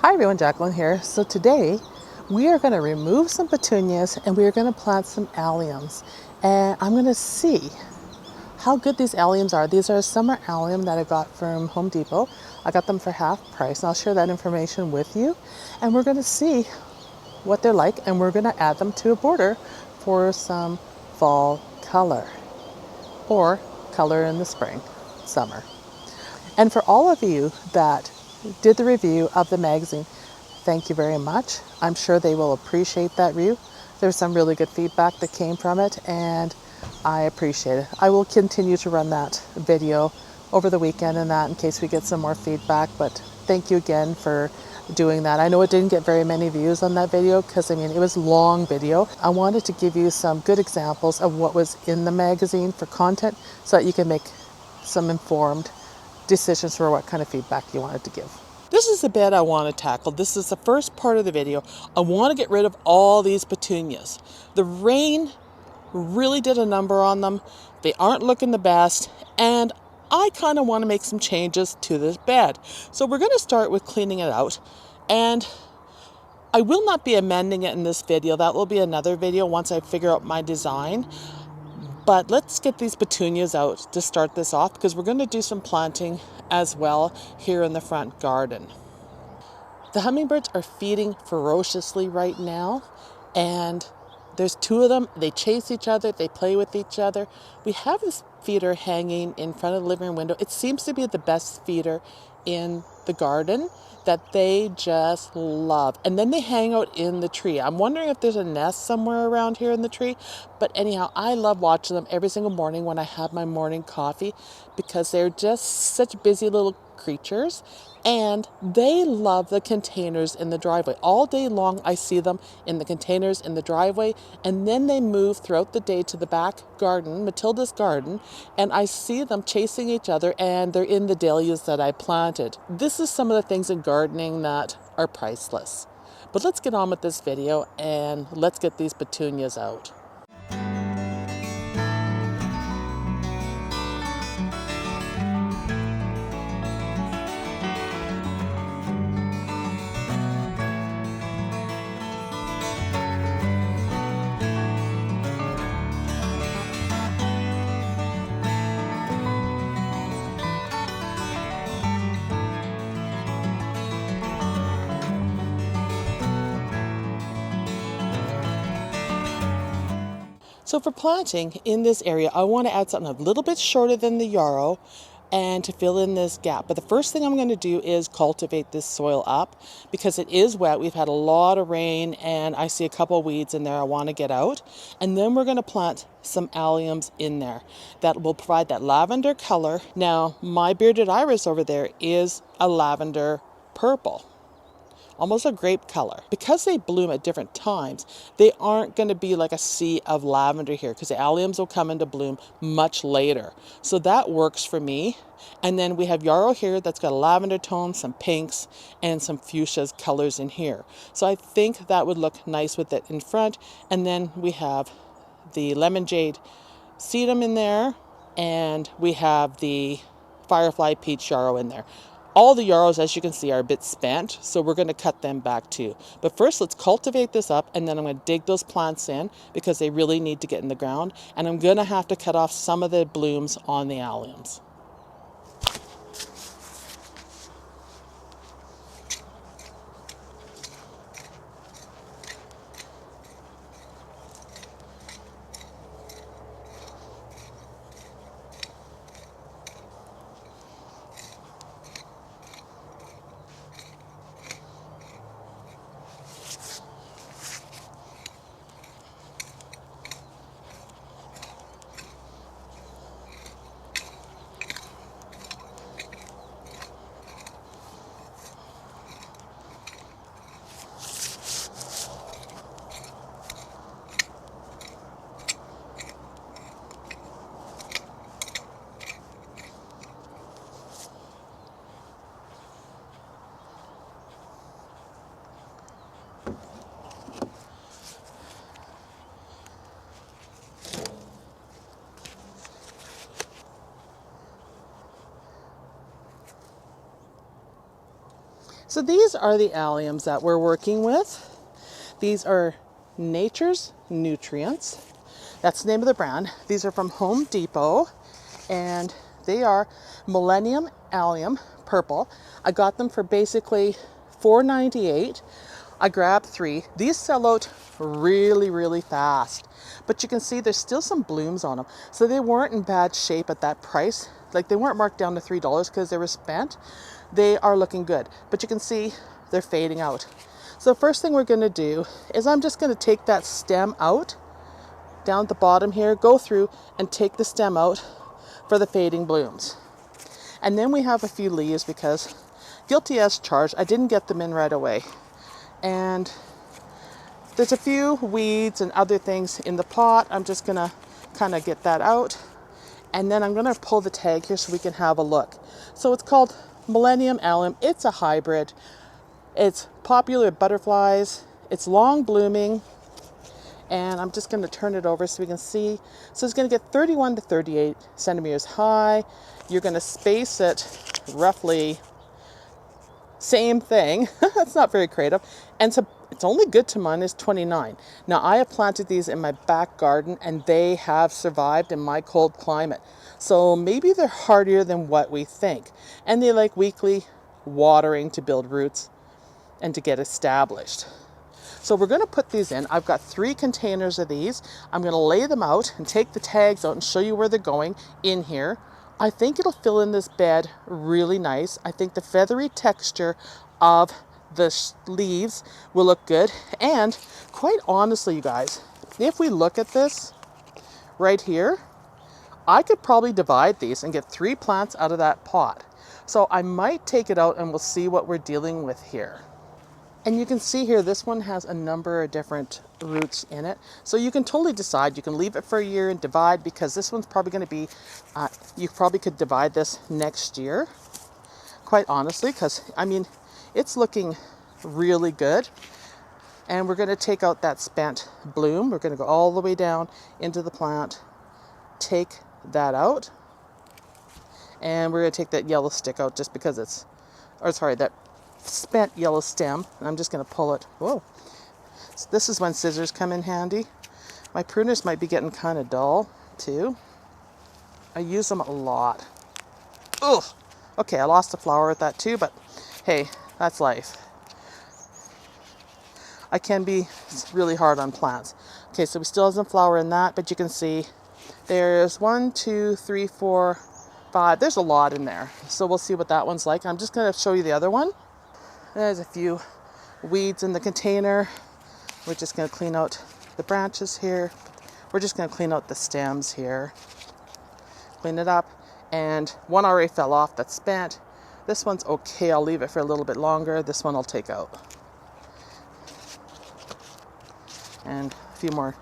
Hi everyone, Jacqueline here. So today we are going to remove some petunias and we are going to plant some alliums. And I'm going to see how good these alliums are. These are a summer allium that I got from Home Depot. I got them for half price and I'll share that information with you. And we're going to see what they're like and we're going to add them to a border for some fall color or color in the spring, summer. And for all of you that did the review of the magazine, thank you very much. I'm sure they will appreciate that review. There's some really good feedback that came from it and I appreciate it. I will continue to run that video over the weekend and that in case we get some more feedback, but thank you again for doing that. I know it didn't get very many views on that video because it was a long video. I wanted to give you some good examples of what was in the magazine for content so that you can make some informed decisions for what kind of feedback you wanted to give. This is the bed I want to tackle. This is the first part of the video. I want to get rid of all these petunias. The rain really did a number on them. They aren't looking the best, and I kind of want to make some changes to this bed. So we're going to start with cleaning it out, and I will not be amending it in this video. That will be another video once I figure out my design. But let's get these petunias out to start this off because we're going to do some planting as well here in the front garden. The hummingbirds are feeding ferociously right now, and there's two of them. They chase each other, they play with each other. We have this feeder hanging in front of the living room window. It seems to be the best feeder in the garden that they just love. And then they hang out in the tree. I'm wondering if there's a nest somewhere around here in the tree. But anyhow, I love watching them every single morning when I have my morning coffee because they're just such busy little creatures. And they love the containers in the driveway. All day long, I see them in the containers in the driveway, and then they move throughout the day to the back garden, Matilda's garden, and I see them chasing each other, and they're in the dahlias that I planted. This is some of the things in gardening that are priceless. But let's get on with this video, and let's get these petunias out. So for planting in this area, I want to add something a little bit shorter than the yarrow and to fill in this gap. But the first thing I'm going to do is cultivate this soil up because it is wet. We've had a lot of rain and I see a couple weeds in there I want to get out. And then we're going to plant some alliums in there that will provide that lavender color. Now, my bearded iris over there is a lavender purple. Almost a grape color. Because they bloom at different times, they aren't going to be like a sea of lavender here because the alliums will come into bloom much later. So that works for me. And then we have yarrow here that's got a lavender tone, some pinks, and some fuchsias colors in here. So I think that would look nice with it in front. And then we have the lemon jade sedum in there, and we have the firefly peach yarrow in there. All the yarrows, as you can see, are a bit spent, so we're going to cut them back too. But first, let's cultivate this up, and then I'm going to dig those plants in because they really need to get in the ground. And I'm going to have to cut off some of the blooms on the alliums. So these are the alliums that we're working with. These are Nature's Nutrients. That's the name of the brand. These are from Home Depot, and they are Millennium Allium Purple. I got them for basically $4.98. I grabbed 3. These sell out really, really fast, but you can see there's still some blooms on them. So they weren't in bad shape at that price. Like, they weren't marked down to $3 because they were spent. They are looking good, but you can see they're fading out. So the first thing we're going to do is I'm just going to take that stem out down at the bottom here, go through and take the stem out for the fading blooms. And then we have a few leaves because, guilty as charged, I didn't get them in right away. And there's a few weeds and other things in the pot. I'm just gonna kind of get that out. And then I'm gonna pull the tag here so we can have a look. So it's called Millennium Allium. It's a hybrid. It's popular with butterflies. It's long blooming. And I'm just gonna turn it over so we can see. So it's gonna get 31 to 38 centimeters high. You're gonna space it roughly, same thing. That's not very creative. And so it's only good to -29. Now, I have planted these in my back garden and they have survived in my cold climate. So maybe they're hardier than what we think. And they like weekly watering to build roots and to get established. So we're gonna put these in. I've got 3 containers of these. I'm gonna lay them out and take the tags out and show you where they're going in here. I think it'll fill in this bed really nice. I think the feathery texture of the leaves will look good. And quite honestly, you guys, if we look at this right here, I could probably divide these and get 3 plants out of that pot. So I might take it out and we'll see what we're dealing with here. And you can see here, this one has a number of different roots in it. So you can totally decide. You can leave it for a year and divide, because this one's probably going to be, you probably could divide this next year, quite honestly, because, I mean, it's looking really good. And we're going to take out that spent bloom. We're going to go all the way down into the plant, take that out. And we're going to take that yellow stick out just because it's, or sorry, that spent yellow stem. And I'm just going to pull it. Whoa. So this is when scissors come in handy. My pruners might be getting kind of dull too. I use them a lot. Ugh. Okay, I lost a flower with that too, but hey, that's life. I can be really hard on plants. Okay, so we still have some flower in that, but you can see there's 1, 2, 3, 4, 5. There's a lot in there. So we'll see what that one's like. I'm just going to show you the other one. There's a few weeds in the container. We're just going to clean out the branches here. We're just going to clean out the stems here. Clean it up. And one already fell off, that's spent. This one's okay. I'll leave it for a little bit longer. This one I'll take out. And a few more.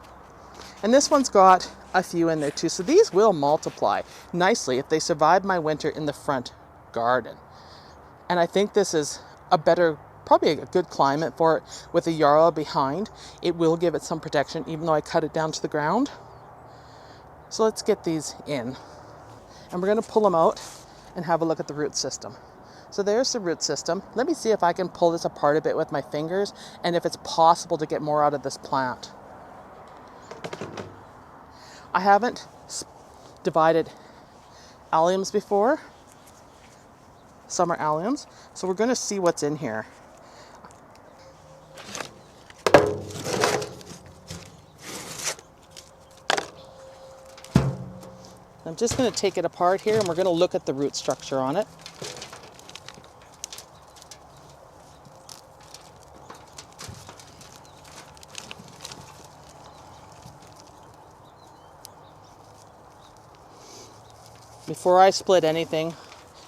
And this one's got a few in there too. So these will multiply nicely if they survive my winter in the front garden. And I think this is a better, probably a good climate for it with the Yarrow behind. It will give it some protection even though I cut it down to the ground. So let's get these in. And we're going to pull them out and have a look at the root system. So there's the root system. Let me see if I can pull this apart a bit with my fingers and if it's possible to get more out of this plant. I haven't divided alliums before, summer alliums, so we're going to see what's in here. I'm just going to take it apart here and we're going to look at the root structure on it. Before I split anything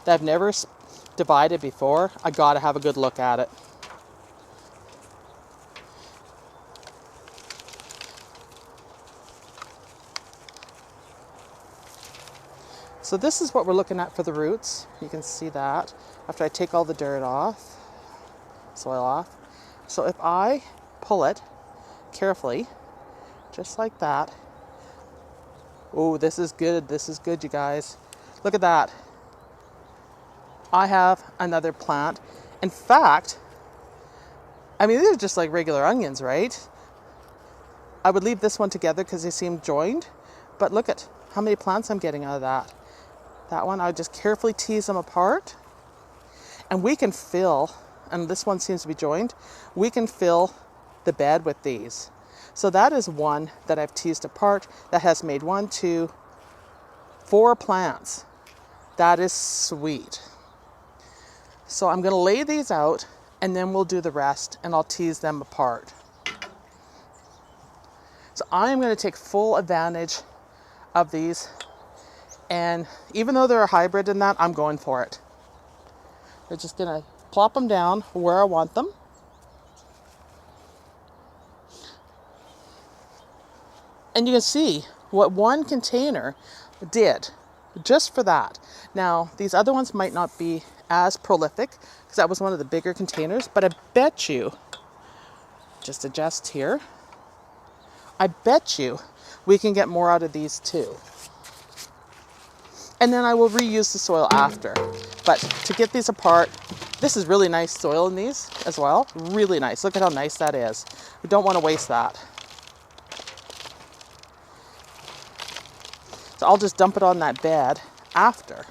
that I've never divided before, I gotta have a good look at it. So this is what we're looking at for the roots. You can see that after I take all the dirt off, soil off. So if I pull it carefully, just like that. Oh, this is good. This is good, you guys. Look at that. I have another plant In fact, I mean, these are just like regular onions, right? I would leave this one together because they seem joined, but look at how many plants I'm getting out of that. That one, I would just carefully tease them apart, and we can fill, and this one seems to be joined, we can fill the bed with these. So that is one that I've teased apart that has made 1, 2, 4 plants. That is sweet. So I'm going to lay these out and then we'll do the rest and I'll tease them apart. So I'm going to take full advantage of these, and even though they're a hybrid in that, I'm going for it. We're just going to plop them down where I want them. And you can see what one container did just for that. Now, these other ones might not be as prolific because that was one of the bigger containers, but I bet you, just adjust here, I bet you we can get more out of these too. And then I will reuse the soil after. But to get these apart, this is really nice soil in these as well. Really nice. Look at how nice that is. We don't want to waste that. So I'll just dump it on that bed after.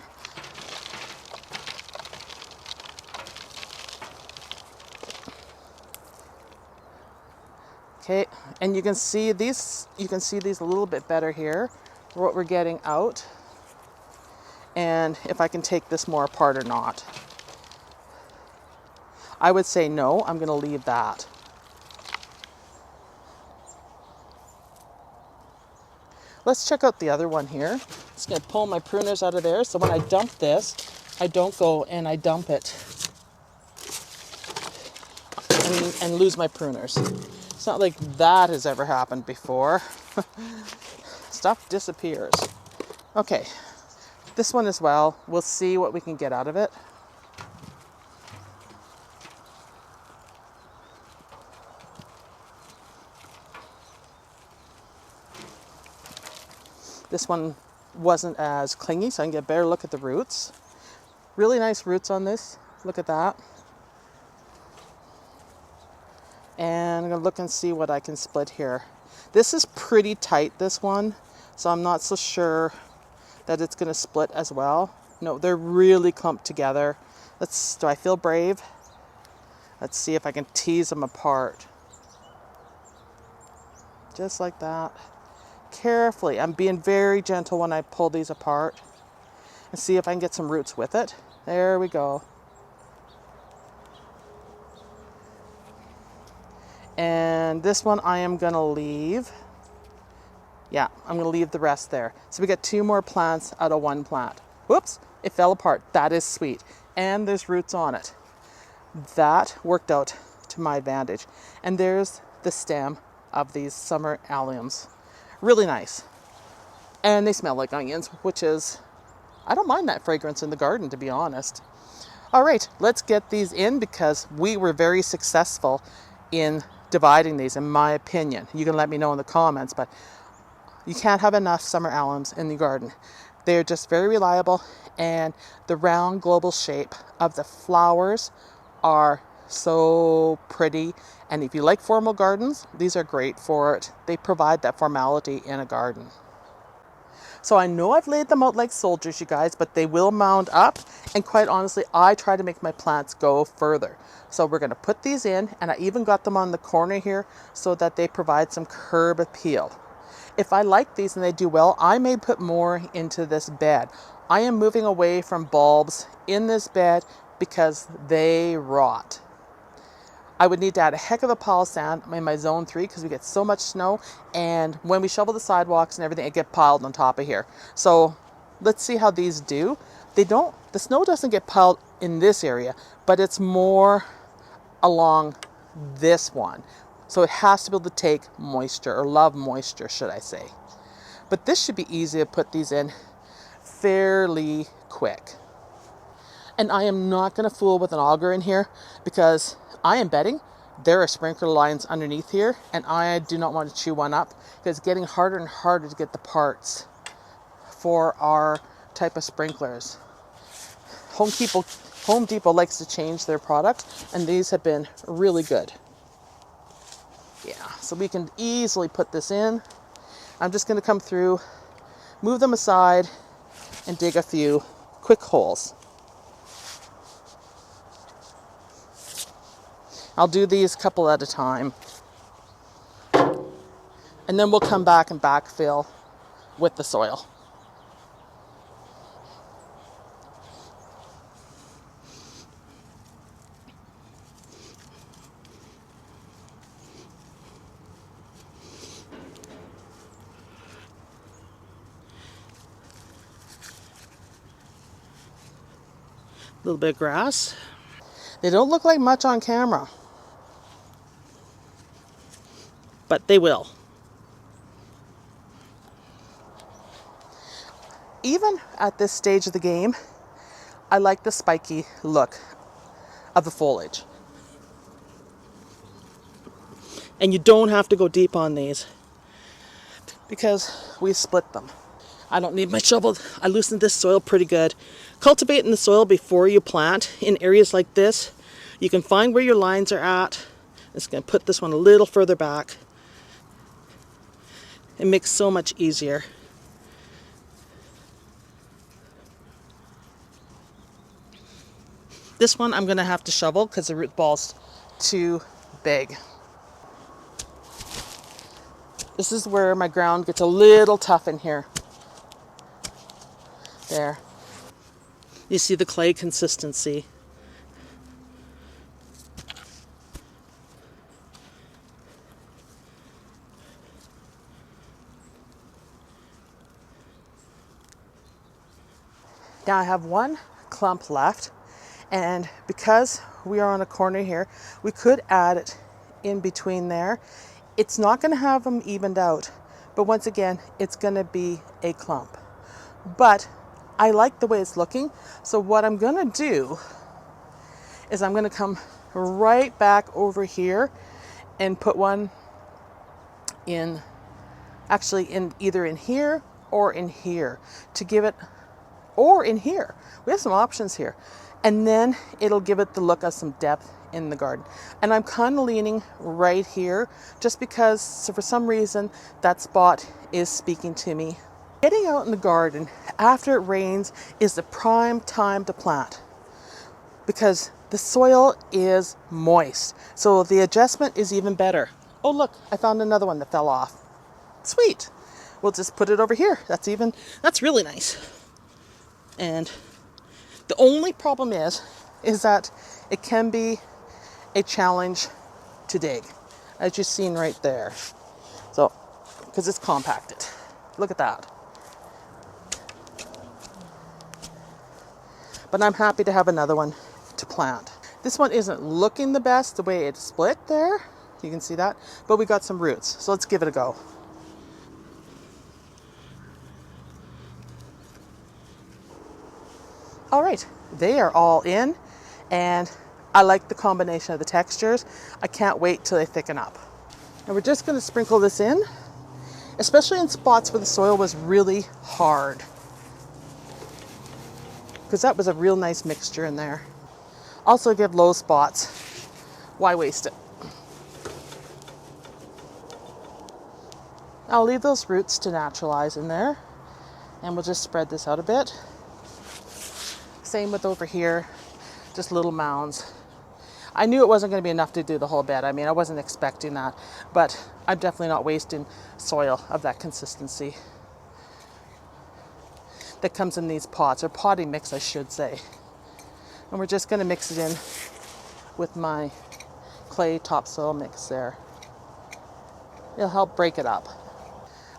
Okay, and you can see these a little bit better here, what we're getting out, and if I can take this more apart or not. I would say no, I'm going to leave that. Let's check out the other one here. Just going to pull my pruners out of there, so when I dump this, I don't go and I dump it and lose my pruners. It's not like that has ever happened before. Stuff disappears. Okay, this one as well. We'll see what we can get out of it. This one wasn't as clingy, so I can get a better look at the roots. Really nice roots on this. Look at that. And I'm going to look and see what I can split here. This is pretty tight, this one, so I'm not so sure that it's going to split as well. No, they're really clumped together. Do I feel brave? Let's see if I can tease them apart. Just like that. Carefully. I'm being very gentle when I pull these apart. And see if I can get some roots with it. There we go. And this one I am going to leave. Yeah, I'm going to leave the rest there. So we got 2 more plants out of 1 plant. Whoops, it fell apart. That is sweet. And there's roots on it. That worked out to my advantage. And there's the stem of these Summer Alliums. Really nice. And they smell like onions, which is, I don't mind that fragrance in the garden, to be honest. All right, let's get these in because we were very successful in dividing these, in my opinion. You can let me know in the comments, but you can't have enough Summer Alliums in the garden. They're just very reliable, and the round global shape of the flowers are so pretty. And if you like formal gardens, these are great for it. They provide that formality in a garden. So I know I've laid them out like soldiers, you guys, but they will mound up. And quite honestly, I try to make my plants go further. So we're going to put these in, and I even got them on the corner here so that they provide some curb appeal. If I like these and they do well, I may put more into this bed. I am moving away from bulbs in this bed because they rot. I would need to add a heck of a pile of sand in my zone 3 because we get so much snow, and when we shovel the sidewalks and everything, it gets piled on top of here. So let's see how these do. The snow doesn't get piled in this area, but it's more along this one. So it has to be able to take moisture, or love moisture, should I say. But this should be easy to put these in fairly quick. And I am not going to fool with an auger in here because I am betting there are sprinkler lines underneath here, and I do not want to chew one up because it's getting harder and harder to get the parts for our type of sprinklers. Home Home Depot likes to change their product, and these have been really good. Yeah, so we can easily put this in. I'm just going to come through, move them aside, and dig a few quick holes. I'll do these a couple at a time. And then we'll come back and backfill with the soil. A little bit of grass. They don't look like much on camera, but they will. Even at this stage of the game, I like the spiky look of the foliage. And you don't have to go deep on these because we split them. I don't need my shovel. I loosened this soil pretty good. Cultivating the soil before you plant in areas like this, you can find where your lines are at. I'm just going to put this one a little further back. It makes so much easier. This one I'm going to have to shovel because the root ball's too big. This is where my ground gets a little tough in here. There. You see the clay consistency. Now I have one clump left, and because we are on a corner here, we could add it in between there. It's not going to have them evened out, but once again, it's going to be a clump. But I like the way it's looking, so what I'm going to do is I'm going to come right back over here and put one in, actually in either in here or in here to give it, or in here. We have some options here. And then it'll give it the look of some depth in the garden. And I'm kind of leaning right here just because, so for some reason, that spot is speaking to me. Getting out in the garden after it rains is the prime time to plant because the soil is moist. So the adjustment is even better. Oh look, I found another one that fell off. Sweet. We'll just put it over here. That's really nice. And the only problem is that it can be a challenge to dig, as you've seen right there. So, because it's compacted. Look at that. But I'm happy to have another one to plant. This one isn't looking the best the way it's split there. You can see that, but we got some roots. So let's give it a go. All right, they are all in, and I like the combination of the textures. I can't wait till they thicken up. And we're just gonna sprinkle this in, especially in spots where the soil was really hard, because that was a real nice mixture in there. Also give low spots. Why waste it? I'll leave those roots to naturalize in there, and we'll just spread this out a bit. Same with over here, just little mounds. I knew it wasn't going to be enough to do the whole bed. I mean, I wasn't expecting that, but I'm definitely not wasting soil of that consistency that comes in these pots, or potting mix, I should say. And we're just going to mix it in with my clay topsoil mix there. It'll help break it up.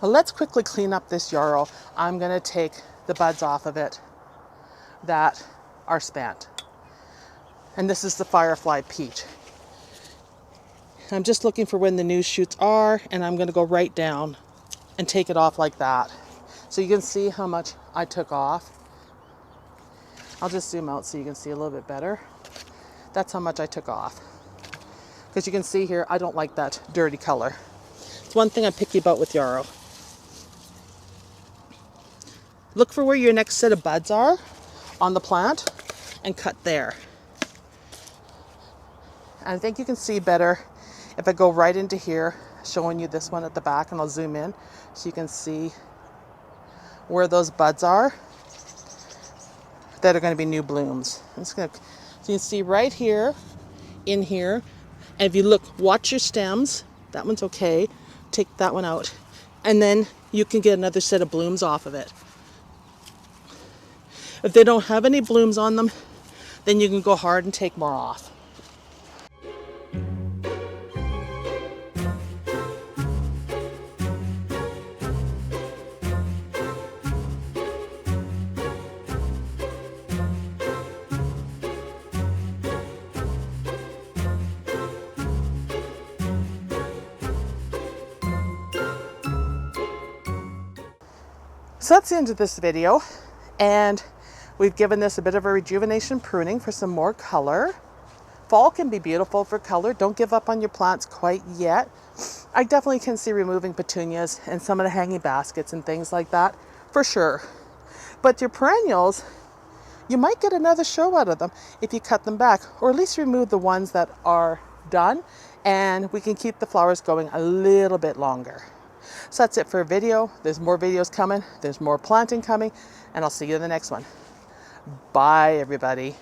Well, let's quickly clean up this yarrow. I'm going to take the buds off of it that are spent. And this is the Firefly Peach. I'm just looking for when the new shoots are, and I'm going to go right down and take it off like that. So you can see how much I took off. I'll just zoom out so you can see a little bit better. That's how much I took off. Because you can see here, I don't like that dirty color. It's one thing I'm picky about with yarrow. Look for where your next set of buds are on the plant, and cut there. And I think you can see better if I go right into here, showing you this one at the back, and I'll zoom in so you can see where those buds are that are going to be new blooms. So you can see right here, in here, and if you look, watch your stems. That one's okay. Take that one out. And then you can get another set of blooms off of it. If they don't have any blooms on them, then you can go hard and take more off. So that's the end of this video, and we've given this a bit of a rejuvenation pruning for some more color. Fall can be beautiful for color. Don't give up on your plants quite yet. I definitely can see removing petunias and some of the hanging baskets and things like that, for sure. But your perennials, you might get another show out of them if you cut them back, or at least remove the ones that are done, and we can keep the flowers going a little bit longer. So that's it for a video. There's more videos coming. There's more planting coming, and I'll see you in the next one. Bye, everybody.